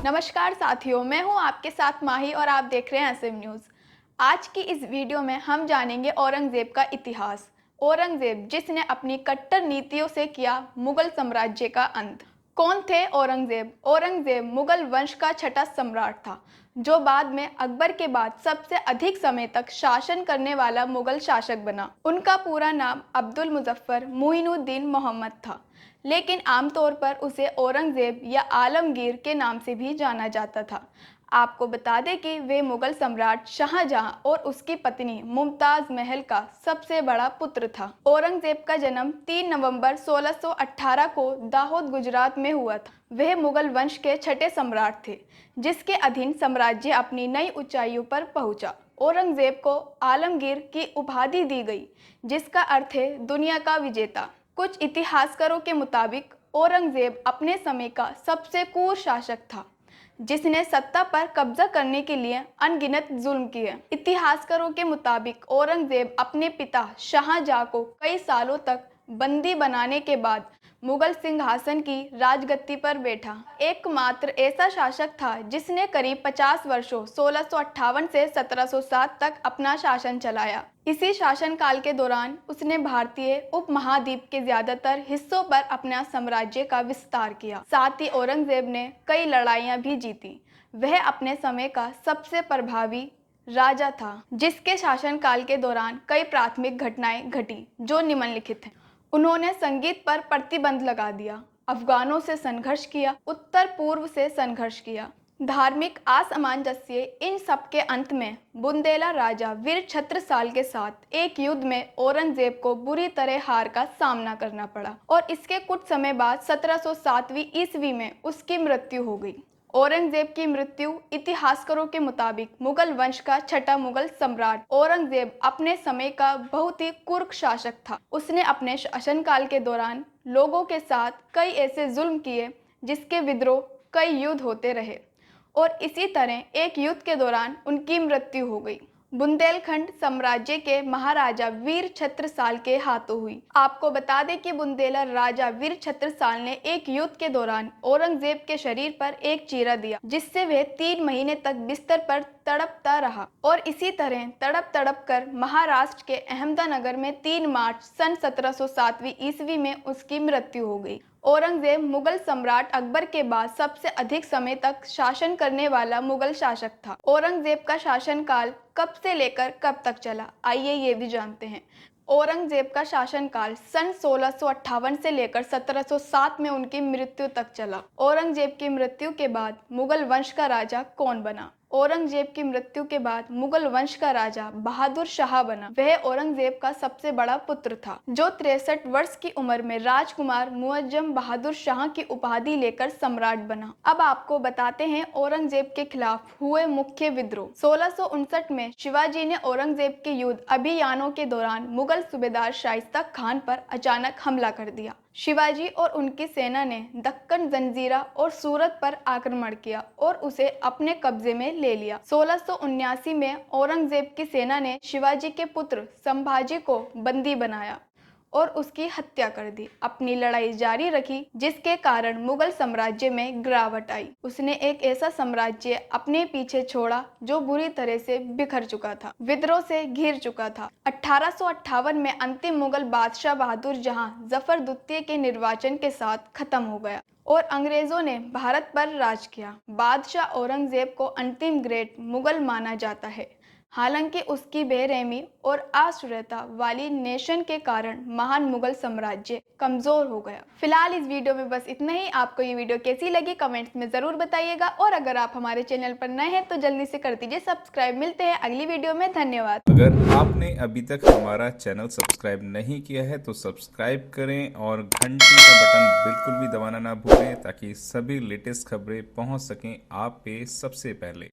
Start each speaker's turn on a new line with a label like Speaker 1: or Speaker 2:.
Speaker 1: नमस्कार साथियों, मैं हूं आपके साथ माही और आप देख रहे हैं एसएम न्यूज़। आज की इस वीडियो में हम जानेंगे औरंगजेब का इतिहास। औरंगजेब जिसने अपनी कट्टर नीतियों से किया मुगल साम्राज्य का अंत। कौन थे औरंगजेब? औरंगजेब मुगल वंश का छठा सम्राट था, जो बाद में अकबर के बाद सबसे अधिक समय तक शासन करने वाला मुगल शासक बना। उनका पूरा नाम अब्दुल मुजफ्फर मुइनुद्दीन मोहम्मद था, लेकिन आमतौर पर उसे औरंगजेब या आलमगीर के नाम से भी जाना जाता था। आपको बता दें कि वे मुगल सम्राट शाहजहां और उसकी पत्नी मुमताज महल का सबसे बड़ा पुत्र था। औरंगजेब का जन्म 3 नवंबर 1618 को दाहोद गुजरात में हुआ था। वह मुगल वंश के छठे सम्राट थे, जिसके अधीन साम्राज्य अपनी नई ऊंचाइयों पर पहुंचा। औरंगजेब को आलमगीर की उपाधि दी गई, जिसका अर्थ है दुनिया का विजेता। कुछ इतिहासकारों के मुताबिक औरंगजेब अपने समय का सबसे क्रूर शासक था, जिसने सत्ता पर कब्जा करने के लिए अनगिनत जुल्म किए। इतिहासकारों के मुताबिक औरंगजेब अपने पिता शाहजहां को कई सालों तक बंदी बनाने के बाद मुगल सिंहासन की राजगद्दी पर बैठा। एकमात्र ऐसा शासक था जिसने करीब 50 वर्षों 1658 से 1707 तक अपना शासन चलाया। इसी शासनकाल के दौरान उसने भारतीय उपमहाद्वीप के ज्यादातर हिस्सों पर अपना साम्राज्य का विस्तार किया। साथ ही औरंगजेब ने कई लड़ाइयां भी जीती। वह अपने समय का सबसे प्रभावी राजा था, जिसके शासनकाल के दौरान कई प्राथमिक घटनाएं घटी जो निम्नलिखित हैं। उन्होंने संगीत पर प्रतिबंध लगा दिया, अफगानों से संघर्ष किया, उत्तर पूर्व से संघर्ष किया, धार्मिक असमंजस्य। इन सब के अंत में बुंदेला राजा वीर छत्रसाल के साथ एक युद्ध में औरंगजेब को बुरी तरह हार का सामना करना पड़ा और इसके कुछ समय बाद 1707 ईस्वी में उसकी मृत्यु हो गई। औरंगजेब की मृत्यु इतिहासकारों के मुताबिक मुगल वंश का छठा मुगल सम्राट औरंगजेब अपने समय का बहुत ही क्रूर शासक था। उसने अपने शासनकाल के दौरान लोगों के साथ कई ऐसे जुल्म किए जिसके विद्रोह कई युद्ध होते रहे और इसी तरह एक युद्ध के दौरान उनकी मृत्यु हो गई। बुंदेलखंड साम्राज्य के महाराजा वीर छत्रसाल के हाथों हुई। आपको बता दें कि बुंदेला राजा वीर छत्रसाल ने एक युद्ध के दौरान औरंगजेब के शरीर पर एक चीरा दिया, जिससे वह 3 महीने तक बिस्तर पर तड़पता रहा और इसी तरह तड़प तड़प कर महाराष्ट्र के अहमदनगर में 3 मार्च सन 1707 ईस्वी में उसकी मृत्यु हो गई। औरंगजेब मुगल सम्राट अकबर के बाद सबसे अधिक समय तक शासन करने वाला मुगल शासक था। औरंगजेब का शासनकाल कब से लेकर कब तक चला, आइए ये भी जानते हैं। औरंगजेब का शासनकाल सन 1658 से लेकर 1707 में उनकी मृत्यु तक चला। औरंगजेब की मृत्यु के बाद मुगल वंश का राजा कौन बना? औरंगजेब की मृत्यु के बाद मुगल वंश का राजा बहादुर शाह बना। वह औरंगजेब का सबसे बड़ा पुत्र था, जो 63 वर्ष की उम्र में राजकुमार मुअज्जम बहादुर शाह की उपाधि लेकर सम्राट बना। अब आपको बताते हैं औरंगजेब के खिलाफ हुए मुख्य विद्रोह। 1659 में शिवाजी ने औरंगजेब के युद्ध अभियानों के दौरान मुगल सूबेदार शाइस्ता खान पर अचानक हमला कर दिया। शिवाजी और उनकी सेना ने दक्कन, जंजीरा और सूरत पर आक्रमण किया और उसे अपने कब्जे में ले लिया। 1679 में औरंगजेब की सेना ने शिवाजी के पुत्र संभाजी को बंदी बनाया और उसकी हत्या कर दी। अपनी लड़ाई जारी रखी, जिसके कारण मुगल साम्राज्य में गिरावट आई। उसने एक ऐसा साम्राज्य अपने पीछे छोड़ा जो बुरी तरह से बिखर चुका था, विद्रोह से घिर चुका था। 1858 में अंतिम मुगल बादशाह बहादुर जहां जफर द्वितीय के निर्वाचन के साथ खत्म हो गया और अंग्रेजों ने भारत पर राज किया। बादशाह औरंगजेब को अंतिम ग्रेट मुगल माना जाता है। हालांकि उसकी बेरहमी और आश्चर्यता वाली नेशन के कारण महान मुगल साम्राज्य कमजोर हो गया। फिलहाल इस वीडियो में बस इतना ही। आपको ये वीडियो कैसी लगी कमेंट्स में जरूर बताइएगा और अगर आप हमारे चैनल पर नए हैं तो जल्दी से कर दीजिए सब्सक्राइब। मिलते हैं अगली वीडियो में, धन्यवाद।
Speaker 2: अगर आपने अभी तक हमारा चैनल सब्सक्राइब नहीं किया है तो सब्सक्राइब करें और घंटी का बटन बिल्कुल भी दबाना ना भूलें ताकि सभी लेटेस्ट खबरें पहुंच सकें आप पे सबसे पहले।